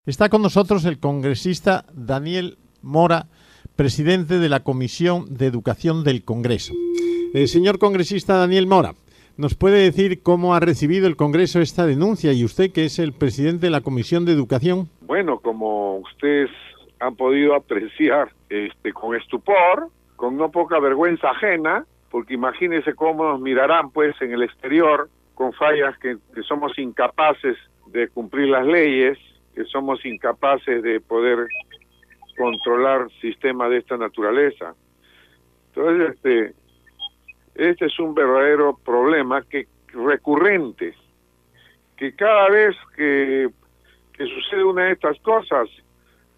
Está con nosotros el congresista Daniel Mora, presidente de la Comisión de Educación del Congreso. Señor congresista Daniel Mora, ¿nos puede decir cómo ha recibido el Congreso esta denuncia y usted, que es el presidente de la Comisión de Educación? Bueno, como ustedes han podido apreciar, con estupor, con no poca vergüenza ajena, porque imagínense cómo nos mirarán pues en el exterior con fallas que somos incapaces de cumplir las leyes, que somos incapaces de poder controlar sistemas de esta naturaleza. Entonces, este es un verdadero problema recurrente, que cada vez que sucede una de estas cosas,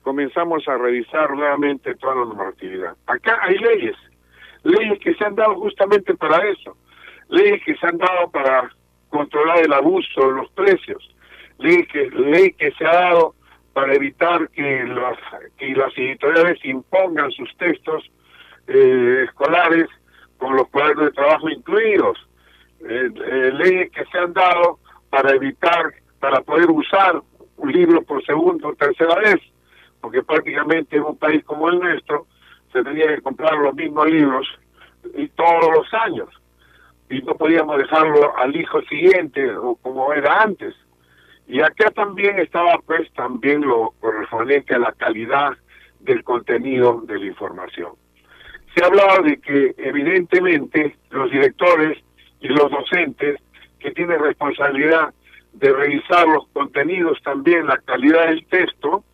comenzamos a revisar nuevamente toda la normatividad. Acá hay leyes que se han dado justamente para eso, leyes que se han dado para controlar el abuso de los precios, ley que se ha dado para evitar que las editoriales impongan sus textos escolares con los cuadernos de trabajo incluidos, leyes que se han dado para poder usar un libro por segunda o tercera vez, porque prácticamente en un país como el nuestro se tenía que comprar los mismos libros y todos los años, y no podíamos dejarlo al hijo siguiente o como era antes. Y acá también estaba pues también lo correspondiente a la calidad del contenido de la información. Se ha hablado de que evidentemente los directores y los docentes que tienen responsabilidad de revisar los contenidos, también la calidad del texto,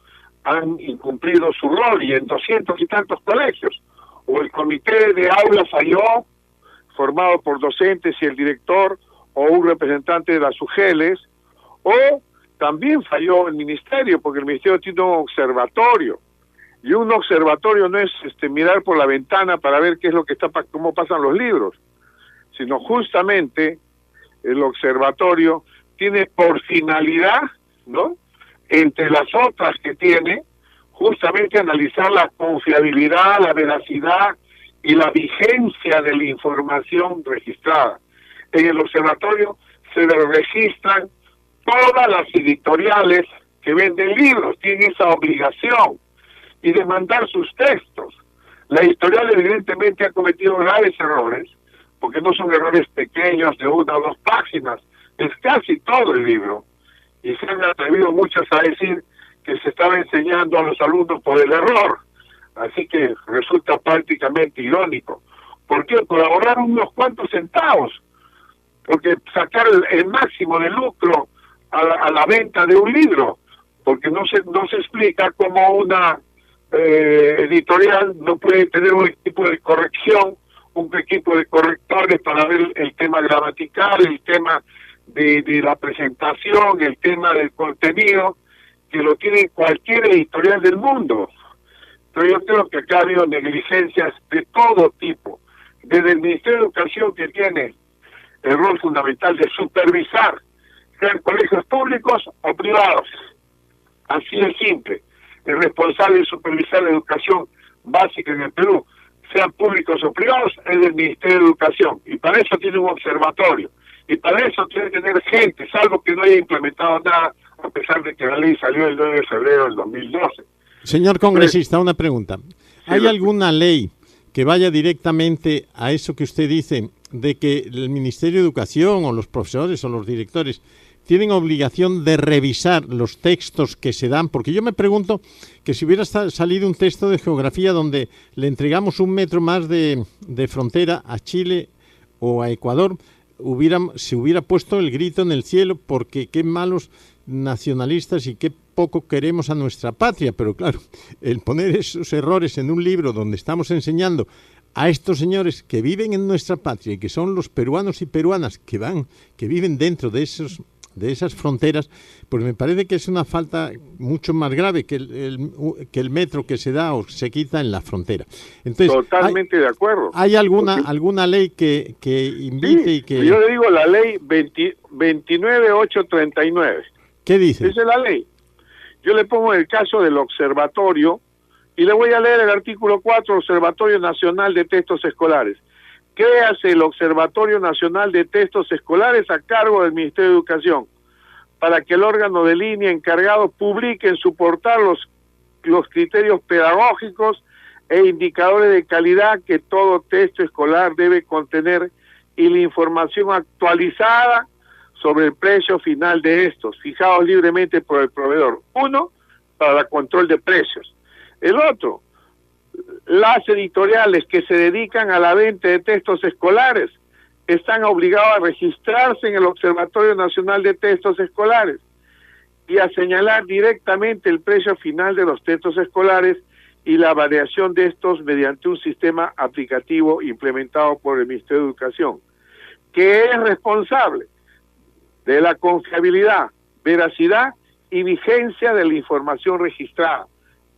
han incumplido su rol, y en 200 y tantos colegios. O el comité de aula falló, formado por docentes y el director, o un representante de las UGELES, o también falló el ministerio, porque el ministerio tiene un observatorio, y un observatorio no es mirar por la ventana para ver qué es lo que cómo pasan los libros, sino justamente el observatorio tiene por finalidad, ¿no?, entre las otras que tiene, justamente analizar la confiabilidad, la veracidad y la vigencia de la información registrada. En el observatorio se registran todas las editoriales que venden libros, tienen esa obligación, y de mandar sus textos. La editorial evidentemente ha cometido graves errores, porque no son errores pequeños de 1 o 2 páginas, es casi todo el libro, y se han atrevido muchos a decir que se estaba enseñando a los alumnos por el error, así que resulta prácticamente irónico. ¿Por qué? Por ahorrar unos cuantos centavos, porque sacar el máximo de lucro a la venta de un libro, porque no se explica cómo una editorial no puede tener un equipo de corrección, un equipo de correctores para ver el tema gramatical, el tema de la presentación, el tema del contenido, que lo tiene cualquier editorial del mundo. Pero yo creo que acá ha habido negligencias de todo tipo, desde el Ministerio de Educación, que tiene el rol fundamental de supervisar, sean colegios públicos o privados, así de simple. El responsable de supervisar la educación básica en el Perú, sean públicos o privados, es del Ministerio de Educación, y para eso tiene un observatorio, y para eso tiene que tener gente, salvo que no haya implementado nada, a pesar de que la ley salió el 9 de febrero del 2012. Señor congresista, una pregunta. ¿Hay alguna ley que vaya directamente a eso que usted dice, de que el Ministerio de Educación o los profesores o los directores tienen obligación de revisar los textos que se dan? Porque yo me pregunto que si hubiera salido un texto de geografía donde le entregamos 1 metro más de frontera a Chile o a Ecuador, se hubiera puesto el grito en el cielo, porque qué malos nacionalistas y qué poco queremos a nuestra patria. Pero claro, el poner esos errores en un libro donde estamos enseñando a estos señores que viven en nuestra patria y que son los peruanos y peruanas que viven dentro de esas fronteras, pues me parece que es una falta mucho más grave que el metro que se da o se quita en la frontera. Entonces, totalmente de acuerdo. ¿Hay alguna ley que invite? Sí, y que yo le digo la ley 29839. ¿Qué dice? Esa es la ley. Yo le pongo el caso del observatorio y le voy a leer el artículo 4, Observatorio Nacional de Textos Escolares. Créase el Observatorio Nacional de Textos Escolares a cargo del Ministerio de Educación para que el órgano de línea encargado publique en su portal los criterios pedagógicos e indicadores de calidad que todo texto escolar debe contener y la información actualizada sobre el precio final de estos, fijados libremente por el proveedor. Uno, para el control de precios. El otro, las editoriales que se dedican a la venta de textos escolares están obligados a registrarse en el Observatorio Nacional de Textos Escolares y a señalar directamente el precio final de los textos escolares y la variación de estos mediante un sistema aplicativo implementado por el Ministerio de Educación, que es responsable de la confiabilidad, veracidad y vigencia de la información registrada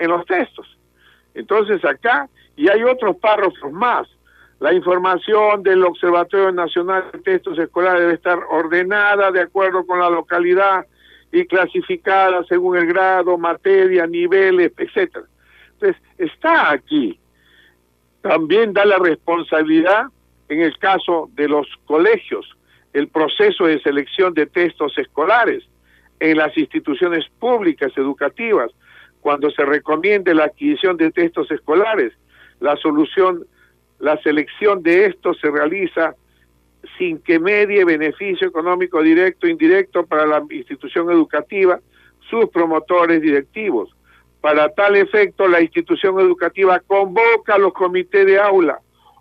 en los textos. Entonces acá, y hay otros párrafos más, la información del Observatorio Nacional de Textos Escolares debe estar ordenada de acuerdo con la localidad y clasificada según el grado, materia, niveles, etcétera. Entonces, está aquí. También da la responsabilidad, en el caso de los colegios, el proceso de selección de textos escolares en las instituciones públicas educativas, cuando se recomiende la adquisición de textos escolares, la selección de estos se realiza sin que medie beneficio económico directo o indirecto para la institución educativa, sus promotores directivos. Para tal efecto, la institución educativa convoca a los comités de aula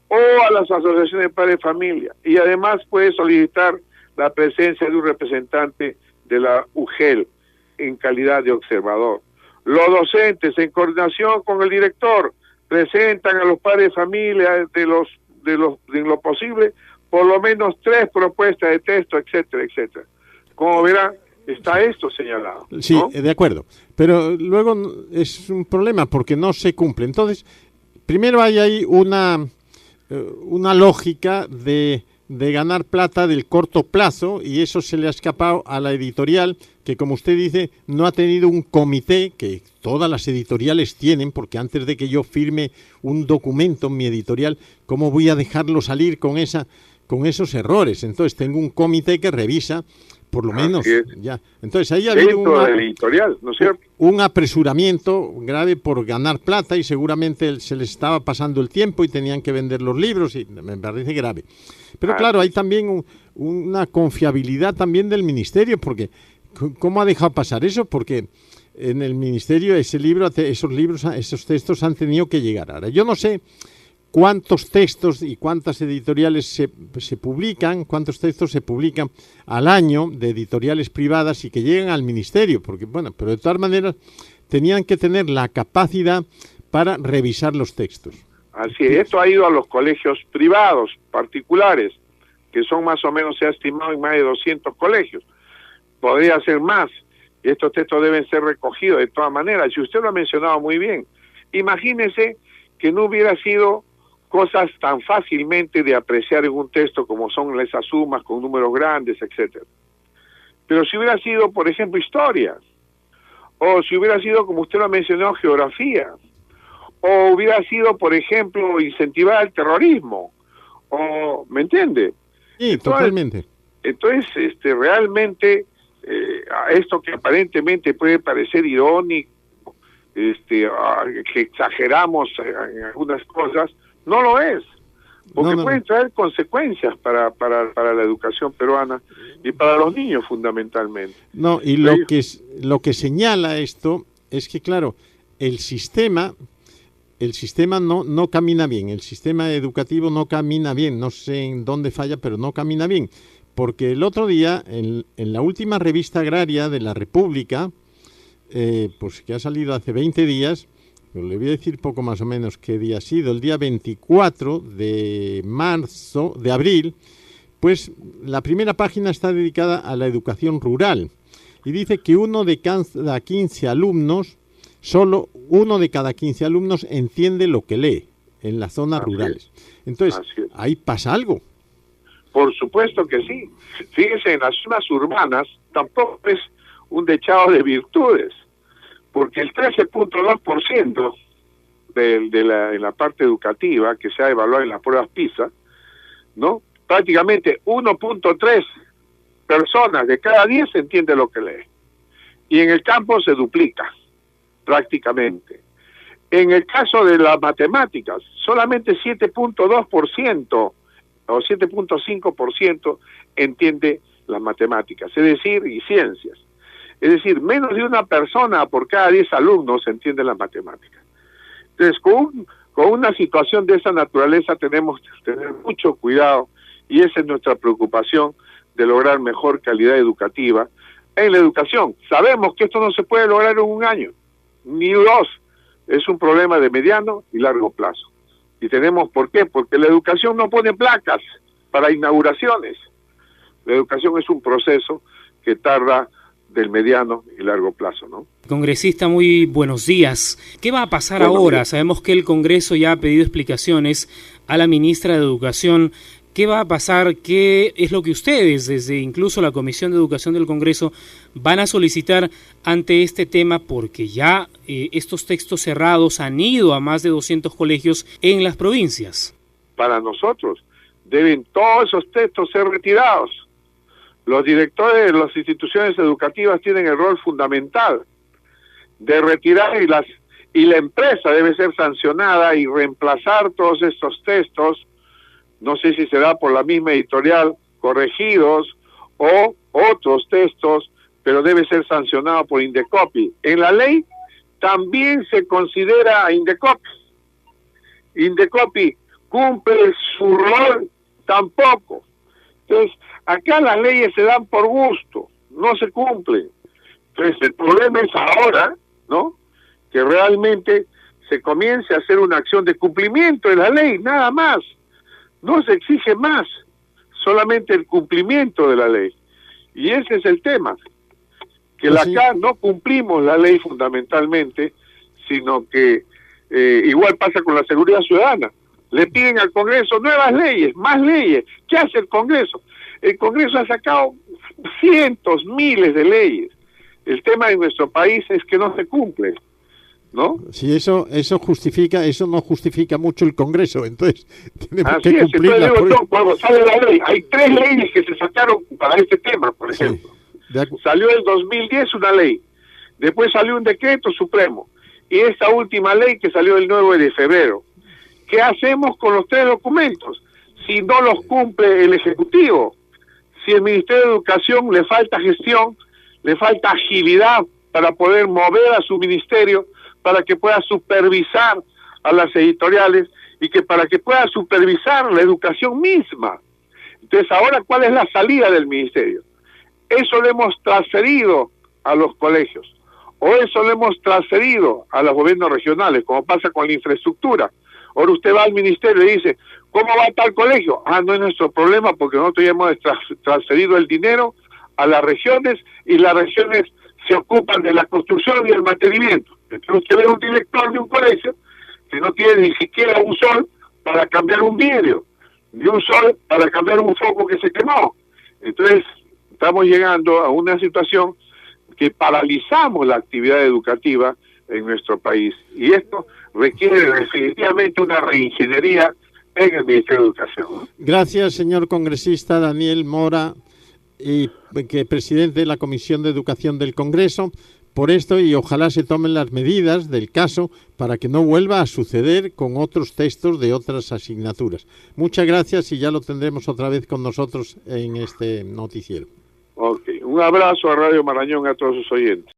o a las asociaciones de padres de familia y además puede solicitar la presencia de un representante de la UGEL en calidad de observador. Los docentes, en coordinación con el director, presentan a los padres de familia en lo posible por lo menos 3 propuestas de texto, etcétera, etcétera. Como verán, está esto señalado, ¿no? Sí, de acuerdo. Pero luego es un problema porque no se cumple. Entonces, primero hay ahí una lógica de ganar plata del corto plazo y eso se le ha escapado a la editorial que, como usted dice, no ha tenido un comité que todas las editoriales tienen, porque antes de que yo firme un documento en mi editorial, ¿cómo voy a dejarlo salir con esos errores? Entonces tengo un comité que revisa por lo menos ya. Entonces ahí ha habido editorial, ¿no es cierto? Un apresuramiento grave por ganar plata y seguramente se les estaba pasando el tiempo y tenían que vender los libros y me parece grave. Pero claro, hay también una confiabilidad también del ministerio, porque ¿cómo ha dejado pasar eso? Porque en el ministerio esos textos han tenido que llegar. Ahora, yo no sé cuántos textos y cuántas editoriales se publican, cuántos textos se publican al año de editoriales privadas y que llegan al ministerio, porque bueno, pero de todas maneras tenían que tener la capacidad para revisar los textos. Así es, esto ha ido a los colegios privados, particulares, que son más o menos, se ha estimado en más de 200 colegios. Podría ser más, y estos textos deben ser recogidos de todas maneras, y usted lo ha mencionado muy bien. Imagínese que no hubiera sido cosas tan fácilmente de apreciar en un texto como son esas sumas con números grandes, etcétera. Pero si hubiera sido, por ejemplo, historia, o si hubiera sido, como usted lo ha mencionado, geografía, o hubiera sido, por ejemplo, incentivar el terrorismo, o, ¿me entiende? Sí, entonces, totalmente. Entonces, realmente, esto que aparentemente puede parecer irónico, que exageramos en algunas cosas, no lo es, porque pueden traer consecuencias para la educación peruana y para los niños fundamentalmente. No, y lo que señala esto es que, claro, el sistema no camina bien, el sistema educativo no camina bien, no sé en dónde falla, pero no camina bien, porque el otro día, en la última revista agraria de la República, pues que ha salido hace 20 días, le voy a decir poco más o menos qué día ha sido, el día 24 de abril, pues la primera página está dedicada a la educación rural y dice que solo uno de cada 15 alumnos entiende lo que lee en las zonas rurales. Entonces, ahí pasa algo. Por supuesto que sí. Fíjese, en las zonas urbanas tampoco es un dechado de virtudes, porque el 13.2% de la parte educativa que se ha evaluado en las pruebas PISA, ¿no? Prácticamente 1.3 personas de cada 10 entiende lo que lee. Y en el campo se duplica, prácticamente. En el caso de las matemáticas, solamente 7.2% o 7.5% entiende las matemáticas, es decir, y ciencias. Es decir, menos de una persona por cada 10 alumnos entiende las matemáticas. Entonces, con una situación de esa naturaleza tenemos que tener mucho cuidado, y esa es nuestra preocupación, de lograr mejor calidad educativa en la educación. Sabemos que esto no se puede lograr en un año, ni dos. Es un problema de mediano y largo plazo. Y tenemos, ¿por qué? Porque la educación no pone placas para inauguraciones. La educación es un proceso que tarda del mediano y largo plazo, ¿no? Congresista, muy buenos días. ¿Qué va a pasar ahora? Sabemos que el Congreso ya ha pedido explicaciones a la ministra de Educación. ¿Qué va a pasar? ¿Qué es lo que ustedes, desde incluso la Comisión de Educación del Congreso, van a solicitar ante este tema? Porque ya estos textos cerrados han ido a más de 200 colegios en las provincias. Para nosotros deben todos esos textos ser retirados. Los directores de las instituciones educativas tienen el rol fundamental de retirar, y la empresa debe ser sancionada y reemplazar todos estos textos. No sé si será por la misma editorial, corregidos, o otros textos, pero debe ser sancionado por Indecopi. En la ley también se considera a Indecopi. Indecopi cumple su rol tampoco. Entonces, acá las leyes se dan por gusto, no se cumplen. Entonces, el problema es ahora, ¿no?, que realmente se comience a hacer una acción de cumplimiento de la ley, nada más. No se exige más, solamente el cumplimiento de la ley. Y ese es el tema, que acá no cumplimos la ley fundamentalmente, sino que igual pasa con la seguridad ciudadana. Le piden al Congreso nuevas leyes, más leyes. ¿Qué hace el Congreso? El Congreso ha sacado cientos, miles de leyes. El tema de nuestro país es que no se cumple, ¿no? Si eso no justifica mucho el Congreso, entonces tenemos que cumplirla. Cuando sale la ley, hay 3 leyes que se sacaron para este tema, por ejemplo. Salió en 2010 una ley, después salió un decreto supremo, y esta última ley que salió el 9 de febrero. ¿Qué hacemos con los 3 documentos si no los cumple el Ejecutivo? Si el Ministerio de Educación le falta gestión, le falta agilidad para poder mover a su ministerio, para que pueda supervisar a las editoriales y que para que pueda supervisar la educación misma. Entonces, ahora, ¿cuál es la salida del ministerio? Eso lo hemos transferido a los colegios, o eso lo hemos transferido a los gobiernos regionales, como pasa con la infraestructura. Ahora usted va al ministerio y dice, ¿cómo va tal colegio? No es nuestro problema, porque nosotros ya hemos transferido el dinero a las regiones, y las regiones se ocupan de la construcción y el mantenimiento. Entonces usted ve un director de un colegio que no tiene ni siquiera un sol para cambiar un vidrio, ni un sol para cambiar un foco que se quemó. Entonces estamos llegando a una situación que paralizamos la actividad educativa en nuestro país, y esto requiere definitivamente una reingeniería en el Ministerio de Educación. Gracias, señor congresista Daniel Mora, presidente de la Comisión de Educación del Congreso, por esto, y ojalá se tomen las medidas del caso para que no vuelva a suceder con otros textos de otras asignaturas. Muchas gracias, y ya lo tendremos otra vez con nosotros en este noticiero. Ok, un abrazo a Radio Marañón, a todos sus oyentes.